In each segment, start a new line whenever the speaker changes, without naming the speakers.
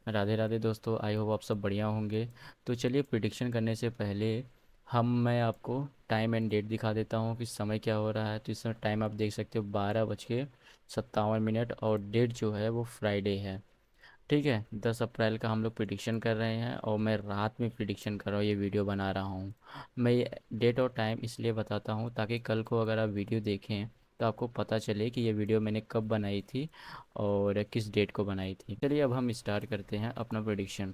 राधे राधे दोस्तों, I hope आप सब बढ़िया होंगे। तो चलिए, प्रिडिक्शन करने से पहले मैं आपको टाइम एंड डेट दिखा देता हूँ कि समय क्या हो रहा है। तो इस समय टाइम आप देख सकते हो 12:57 और डेट जो है वो फ्राइडे है। ठीक है, 10 अप्रैल का हम लोग प्रिडिक्शन कर रहे हैं और मैं रात में प्रिडिक्शन कर रहा हूँ, ये वीडियो बना रहा हूँ। मैं ये डेट और टाइम इसलिए बताता हूँ ताकि कल को अगर आप वीडियो देखें तो आपको पता चले कि ये वीडियो मैंने कब बनाई थी और किस डेट को बनाई थी। चलिए अब हम स्टार्ट करते हैं अपना प्रिडिक्शन।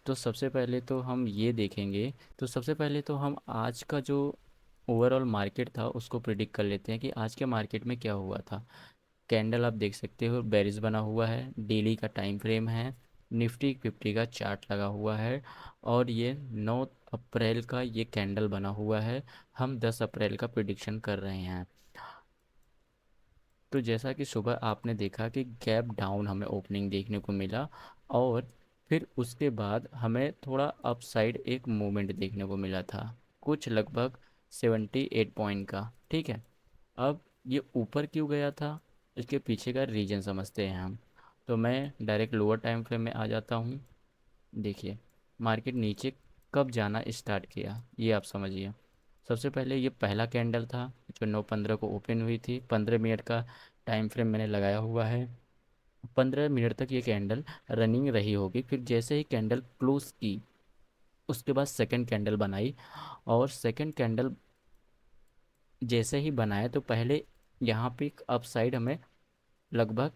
तो सबसे पहले तो हम ये देखेंगे। तो सबसे पहले तो हम आज का जो ओवरऑल मार्केट था उसको प्रिडिक्ट कर लेते हैं कि आज के मार्केट में क्या हुआ था। कैंडल आप देख सकते हो बेरिस बना हुआ है, डेली का टाइम फ्रेम है, निफ्टी 50 का चार्ट लगा हुआ है और ये 9 अप्रैल का ये कैंडल बना हुआ है। हम 10 अप्रैल का प्रिडिक्शन कर रहे हैं। तो जैसा कि सुबह आपने देखा कि गैप डाउन हमें ओपनिंग देखने को मिला और फिर उसके बाद हमें थोड़ा अपसाइड एक मूवमेंट देखने को मिला था, कुछ लगभग 78 पॉइंट का। ठीक है, अब ये ऊपर क्यों गया था, इसके पीछे का रीजन समझते हैं हम। तो मैं डायरेक्ट लोअर टाइम फ्रेम में आ जाता हूँ। देखिए, मार्केट नीचे कब जाना स्टार्ट किया ये आप समझिए। सबसे पहले ये पहला कैंडल था जो 9:15 को ओपन हुई थी। 15 मिनट का टाइम फ्रेम मैंने लगाया हुआ है। 15 मिनट तक ये कैंडल रनिंग रही होगी। फिर जैसे ही कैंडल क्लोज की उसके बाद सेकंड कैंडल बनाई और सेकंड कैंडल जैसे ही बनाया तो पहले यहाँ पे एक अपसाइड हमें लगभग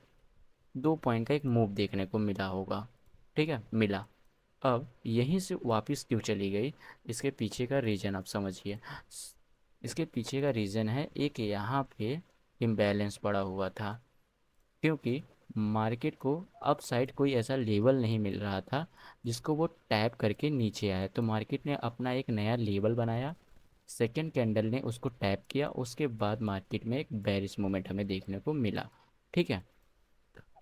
2 पॉइंट का एक मूव देखने को मिला होगा। ठीक है, मिला। अब यहीं से वापस क्यों चली गई, इसके पीछे का रीज़न आप समझिए। इसके पीछे का रीज़न है एक यहाँ पे इम्बैलेंस पड़ा हुआ था, क्योंकि मार्केट को अप साइड कोई ऐसा लेवल नहीं मिल रहा था जिसको वो टैप करके नीचे आया। तो मार्केट ने अपना एक नया लेवल बनाया, सेकेंड कैंडल ने उसको टैप किया, उसके बाद मार्केट में एक बेरिश मोमेंट हमें देखने को मिला। ठीक है,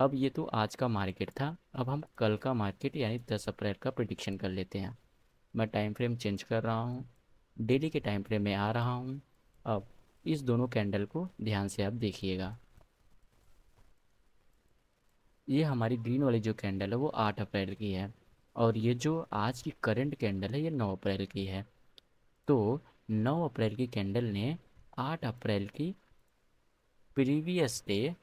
अब ये तो आज का मार्केट था। अब हम कल का मार्केट यानी 10 अप्रैल का प्रिडिक्शन कर लेते हैं। मैं टाइम फ्रेम चेंज कर रहा हूँ, डेली के टाइम फ्रेम में आ रहा हूँ। अब इस दोनों कैंडल को ध्यान से आप देखिएगा। ये हमारी ग्रीन वाली जो कैंडल है वो 8 अप्रैल की है और ये जो आज की करंट कैंडल है ये 9 अप्रैल की है। तो 9 अप्रैल की कैंडल ने 8 अप्रैल की प्रीवियस डे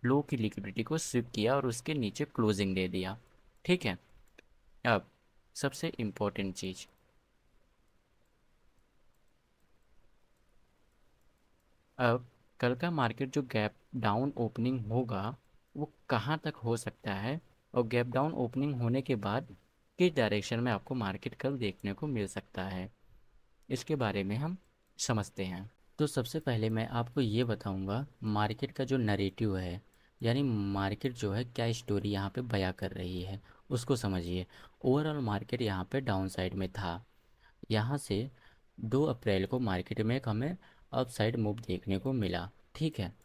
लो की लिक्विडिटी को स्विप किया और उसके नीचे क्लोजिंग दे दिया। ठीक है, अब सबसे इम्पोर्टेंट चीज़, अब कल का मार्केट जो गैप डाउन ओपनिंग होगा वो कहाँ तक हो सकता है और गैप डाउन ओपनिंग होने के बाद किस डायरेक्शन में आपको मार्केट कल देखने को मिल सकता है, इसके बारे में हम समझते हैं। तो सबसे पहले मैं आपको ये बताऊंगा मार्केट का जो नरेटिव है, यानी मार्केट जो है क्या स्टोरी यहाँ पे बयां कर रही है उसको समझिए। ओवरऑल मार्केट यहाँ पे डाउन साइड में था। यहाँ से 2 अप्रैल को मार्केट में एक हमें अप साइड मूव देखने को मिला। ठीक है,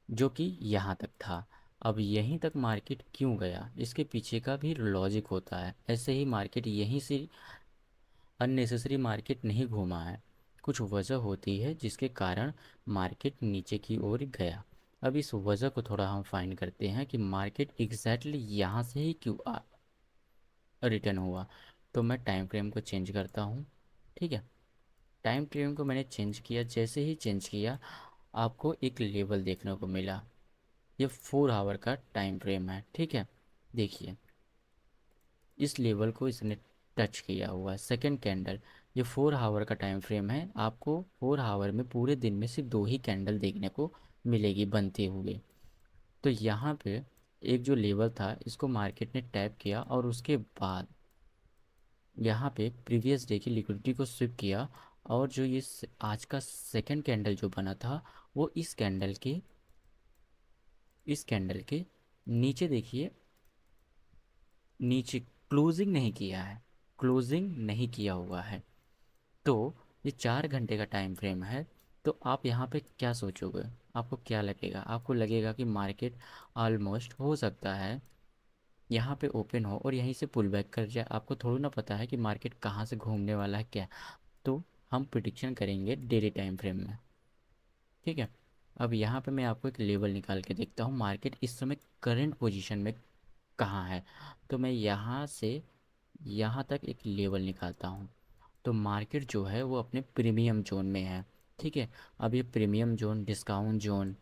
जो कि यहाँ तक था। अब यहीं तक मार्केट क्यों गया, इसके पीछे का भी लॉजिक होता है। ऐसे ही मार्केट यहीं से अननेसेसरी मार्केट नहीं घूमा है, कुछ वजह होती है जिसके कारण मार्केट नीचे की ओर गया। अब इस वजह को थोड़ा हम फाइंड करते हैं कि मार्केट एग्जैक्टली यहाँ से ही क्यों रिटर्न हुआ। तो मैं टाइम फ्रेम को चेंज करता हूँ। ठीक है, टाइम फ्रेम को मैंने चेंज किया, जैसे ही चेंज किया आपको एक लेवल देखने को मिला। ये 4 आवर का टाइम फ्रेम है। ठीक है, देखिए इस लेवल को इसने टच किया हुआ है, सेकेंड कैंडल। ये 4 आवर का टाइम फ्रेम है, आपको 4 आवर में पूरे दिन में सिर्फ दो ही कैंडल देखने को मिलेगी बनते हुए। तो यहाँ पे एक जो लेवल था इसको मार्केट ने टैप किया और उसके बाद यहाँ पे प्रीवियस डे की लिक्विडिटी को स्विप किया और जो ये आज का सेकंड कैंडल जो बना था वो इस कैंडल के नीचे देखिए, नीचे क्लोजिंग नहीं किया है, क्लोजिंग नहीं किया हुआ है। तो ये 4 घंटे का टाइम फ्रेम है। तो आप यहाँ पे क्या सोचोगे, आपको क्या लगेगा? आपको लगेगा कि मार्केट ऑलमोस्ट हो सकता है यहाँ पे ओपन हो और यहीं से पुल बैक कर जाए। आपको थोड़ी ना पता है कि मार्केट कहाँ से घूमने वाला है क्या। तो हम प्रिडिक्शन करेंगे डेली टाइम फ्रेम में। ठीक है, अब यहाँ पे मैं आपको एक लेवल निकाल के देखता हूँ मार्केट इस समय करंट पोजीशन में कहाँ है। तो मैं यहाँ से यहाँ तक एक लेवल निकालता हूँ। तो मार्केट जो है वो अपने प्रीमियम जोन में है। ठीक है। अब ये प्रीमियम जोन, डिस्काउंट जोन,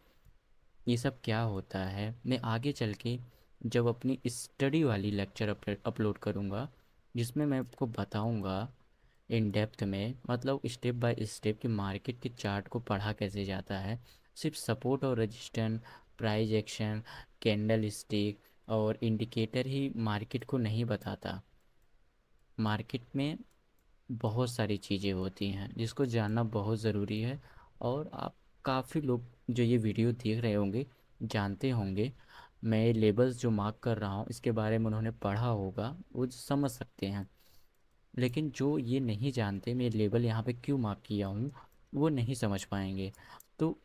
ये सब क्या होता है मैं आगे चल के जब अपनी स्टडी वाली लेक्चर अपलोड करूँगा, जिसमें मैं आपको बताऊँगा इन डेप्थ में, मतलब स्टेप बाय स्टेप कि मार्केट के चार्ट को पढ़ा कैसे जाता है। सिर्फ सपोर्ट और resistance, price action, candle stick और इंडिकेटर ही मार्केट को नहीं बताता। मार्केट में बहुत सारी चीज़ें होती हैं जिसको जानना बहुत ज़रूरी है। और आप काफ़ी लोग जो ये वीडियो देख रहे होंगे जानते होंगे। मैं लेबल्स जो मार्क कर रहा हूँ इसके बारे में उन्होंने पढ़ा होगा, वो समझ सकते हैं। लेकिन जो ये नहीं जानते मैं लेबल यहाँ पे क्यों मार्क किया हूँ, वो नहीं समझ पाएंगे। तो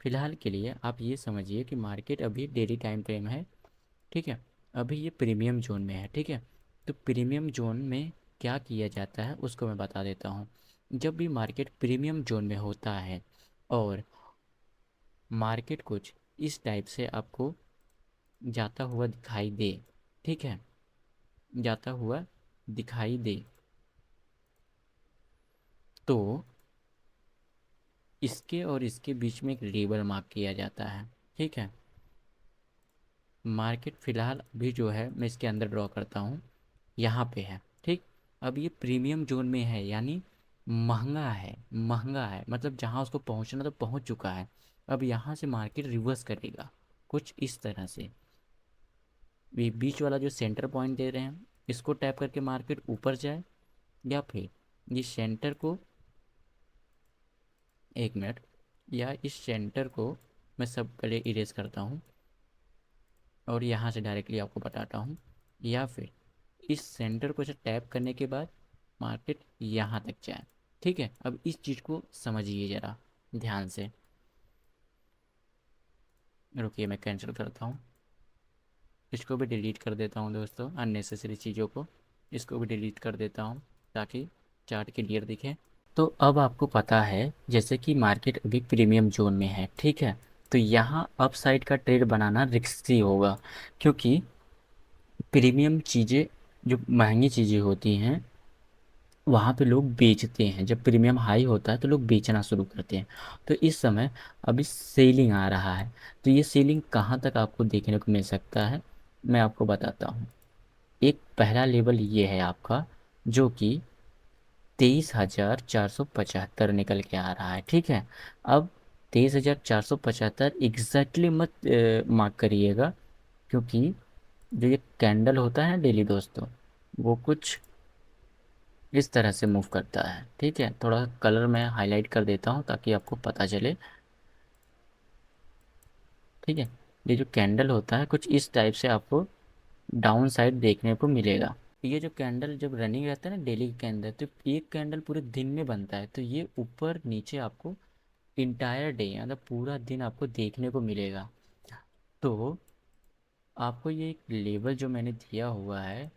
फ़िलहाल के लिए आप ये समझिए कि मार्केट अभी डेली टाइम फ्रेम है। ठीक है। अभी ये प्रीमियम जोन में है। ठीक है। तो प्रीमियम जोन में क्या किया जाता है उसको मैं बता देता हूँ। जब भी मार्केट प्रीमियम जोन में होता है और मार्केट कुछ इस टाइप से आपको जाता हुआ दिखाई दे, ठीक है, जाता हुआ दिखाई दे, तो इसके और इसके बीच में एक लेबल मार्क किया जाता है। ठीक है। मार्केट फ़िलहाल अभी जो है मैं इसके अंदर ड्रॉ करता हूँ, यहाँ पे है। ठीक। अब ये प्रीमियम जोन में है, यानी महंगा है। महंगा है मतलब जहाँ उसको पहुँचना तो पहुँच चुका है। अब यहाँ से मार्केट रिवर्स करेगा कुछ इस तरह से। ये बीच वाला जो सेंटर पॉइंट दे रहे हैं इसको टैप करके मार्केट ऊपर जाए, या फिर ये सेंटर को, एक मिनट, या इस सेंटर को मैं सब पहले इरेज करता हूँ और यहाँ से डायरेक्टली आपको बताता हूँ। या फिर इस सेंटर को से टैप करने के बाद मार्केट यहाँ तक जाए। ठीक है। अब इस चीज़ को समझिए ज़रा ध्यान से। रुकिए मैं कैंसिल करता हूँ, इसको भी डिलीट कर देता हूँ दोस्तों, अननेसेसरी चीज़ों को इसको भी डिलीट कर देता हूँ ताकि चार्ट क्लियर दिखे। तो अब आपको पता है जैसे कि मार्केट अभी प्रीमियम जोन में है। ठीक है। तो यहाँ अप साइड का ट्रेड बनाना रिस्की होगा, क्योंकि प्रीमियम चीज़ें जो महंगी चीज़ें होती हैं वहाँ पे लोग बेचते हैं। जब प्रीमियम हाई होता है तो लोग बेचना शुरू करते हैं। तो इस समय अभी सेलिंग आ रहा है। तो ये सेलिंग कहाँ तक आपको देखने को मिल सकता है मैं आपको बताता हूँ। एक पहला लेवल ये है आपका, जो कि 23,475 निकल के आ रहा है। ठीक है। अब 23,475 एग्जैक्टली मत मार्क करिएगा, क्योंकि जो ये कैंडल होता है डेली दोस्तों, वो कुछ इस तरह से मूव करता है। ठीक है। थोड़ा कलर मैं हाईलाइट कर देता हूँ ताकि आपको पता चले। ठीक है। ये जो कैंडल होता है कुछ इस टाइप से आपको डाउन साइड देखने को मिलेगा। ये जो कैंडल जब रनिंग रहता है ना डेली के अंदर, तो एक कैंडल पूरे दिन में बनता है, तो ये ऊपर नीचे आपको इंटायर डे मतलब पूरा दिन आपको देखने को मिलेगा। तो आपको ये एक लेवल जो मैंने दिया हुआ है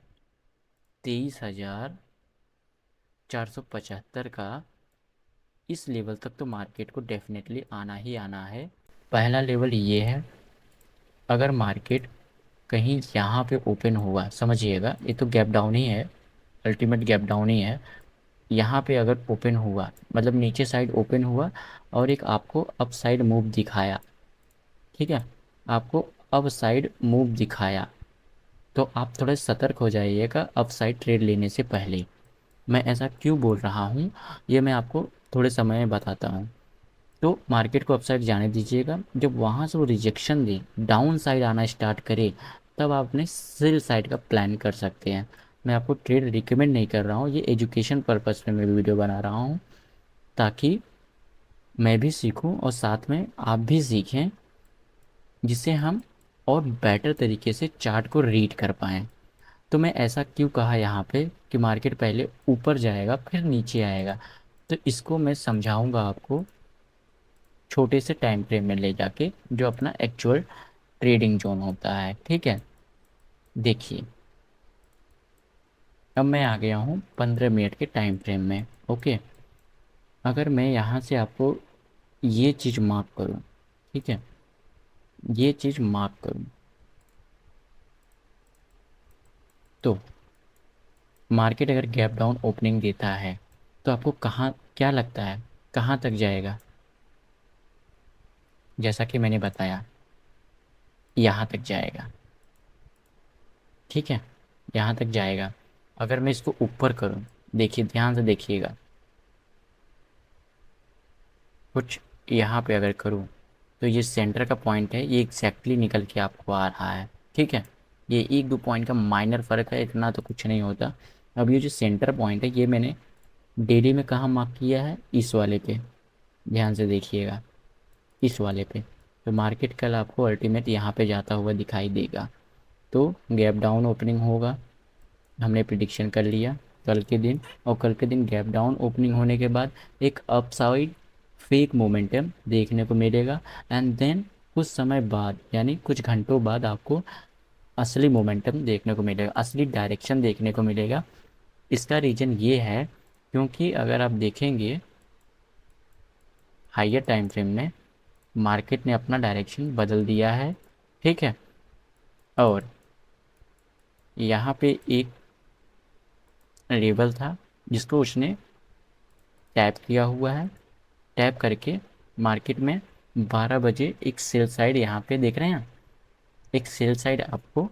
23,475 का, इस लेवल तक तो मार्केट को डेफिनेटली आना ही आना है। पहला लेवल ये है। अगर मार्केट कहीं यहाँ पे ओपन हुआ, समझिएगा ये तो गैप डाउन ही है, अल्टीमेट गैप डाउन ही है। यहाँ पे अगर ओपन हुआ मतलब नीचे साइड ओपन हुआ और एक आपको अप साइड मूव दिखाया, ठीक है, आपको अप साइड मूव दिखाया, तो आप थोड़े सतर्क हो जाइएगा अप साइड ट्रेड लेने से पहले। मैं ऐसा क्यों बोल रहा हूँ ये मैं आपको थोड़े समय में बताता हूँ। तो मार्केट को अपसाइड जाने दीजिएगा। जब वहाँ से वो रिजेक्शन दे, डाउन साइड आना स्टार्ट करे, तब आप अपने सेल साइड का प्लान कर सकते हैं। मैं आपको ट्रेड रिकमेंड नहीं कर रहा हूँ, ये एजुकेशन पर्पज़ में मैं वीडियो बना रहा हूँ ताकि मैं भी सीखूं और साथ में आप भी सीखें, जिससे हम और बेटर तरीके से चार्ट को रीड कर पाएँ। तो मैं ऐसा क्यों कहा यहाँ पे कि मार्केट पहले ऊपर जाएगा फिर नीचे आएगा, तो इसको मैं समझाऊंगा आपको छोटे से टाइम फ्रेम में ले जाके, जो अपना एक्चुअल ट्रेडिंग जोन होता है। ठीक है। देखिए अब मैं आ गया हूँ 15 मिनट के टाइम फ्रेम में। ओके। अगर मैं यहाँ से आपको ये चीज़ मार्क करूँ, ठीक है, ये चीज़ मार्क करूँ, तो मार्केट अगर गैप डाउन ओपनिंग देता है तो आपको कहाँ, क्या लगता है कहाँ तक जाएगा? जैसा कि मैंने बताया, यहाँ तक जाएगा। ठीक है, यहाँ तक जाएगा। अगर मैं इसको ऊपर करूँ, देखिए ध्यान से देखिएगा, कुछ यहाँ पे अगर करूँ तो ये सेंटर का पॉइंट है, ये एग्जैक्टली निकल के आपको आ रहा है। ठीक है, ये एक दो पॉइंट का माइनर फ़र्क है, इतना तो कुछ नहीं होता। अब ये जो सेंटर पॉइंट है, ये मैंने डेली में कहाँ मार्क किया है? इस वाले पे, ध्यान से देखिएगा, इस वाले पे। तो मार्केट कल आपको अल्टीमेट यहाँ पे जाता हुआ दिखाई देगा। तो गैप डाउन ओपनिंग होगा, हमने प्रिडिक्शन कर लिया कल के दिन। और कल के दिन गैप डाउन ओपनिंग होने के बाद एक अपसाइड फेक मोमेंटम देखने को मिलेगा। एंड देन कुछ समय बाद, यानी कुछ घंटों बाद, आपको असली मोमेंटम देखने को मिलेगा, असली डायरेक्शन देखने को मिलेगा। इसका रीज़न ये है क्योंकि अगर आप देखेंगे हाइयर टाइम फ्रेम में, मार्केट ने अपना डायरेक्शन बदल दिया है। ठीक है, और यहाँ पे एक लेवल था जिसको उसने टैप किया हुआ है। टैप करके मार्केट में 12 बजे एक सेल साइड यहाँ पे देख रहे हैं, एक सेल साइड आपको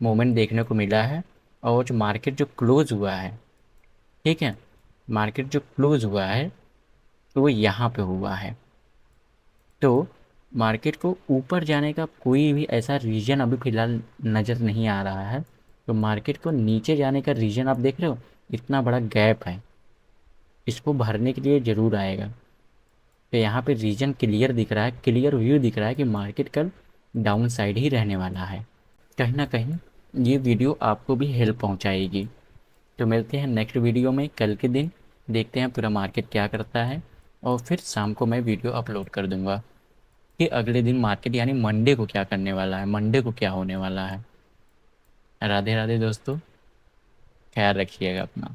मोमेंट देखने को मिला है। और जो मार्केट जो क्लोज हुआ है, ठीक है, मार्केट जो क्लोज हुआ है तो वो यहाँ पे हुआ है। तो मार्केट को ऊपर जाने का कोई भी ऐसा रीज़न अभी फ़िलहाल नज़र नहीं आ रहा है। तो मार्केट को नीचे जाने का रीज़न आप देख रहे हो, इतना बड़ा गैप है, इसको भरने के लिए ज़रूर आएगा। तो यहाँ पे रीजन क्लियर दिख रहा है, क्लियर व्यू दिख रहा है कि मार्केट कल डाउन साइड ही रहने वाला है। कहीं ना कहीं ये वीडियो आपको भी हेल्प पहुँचाएगी। तो मिलते हैं नेक्स्ट वीडियो में कल के दिन, देखते हैं पूरा मार्केट क्या करता है। और फिर शाम को मैं वीडियो अपलोड कर दूँगा कि अगले दिन मार्केट यानी मंडे को क्या करने वाला है, मंडे को क्या होने वाला है। राधे राधे दोस्तों, ख्याल रखिएगा अपना।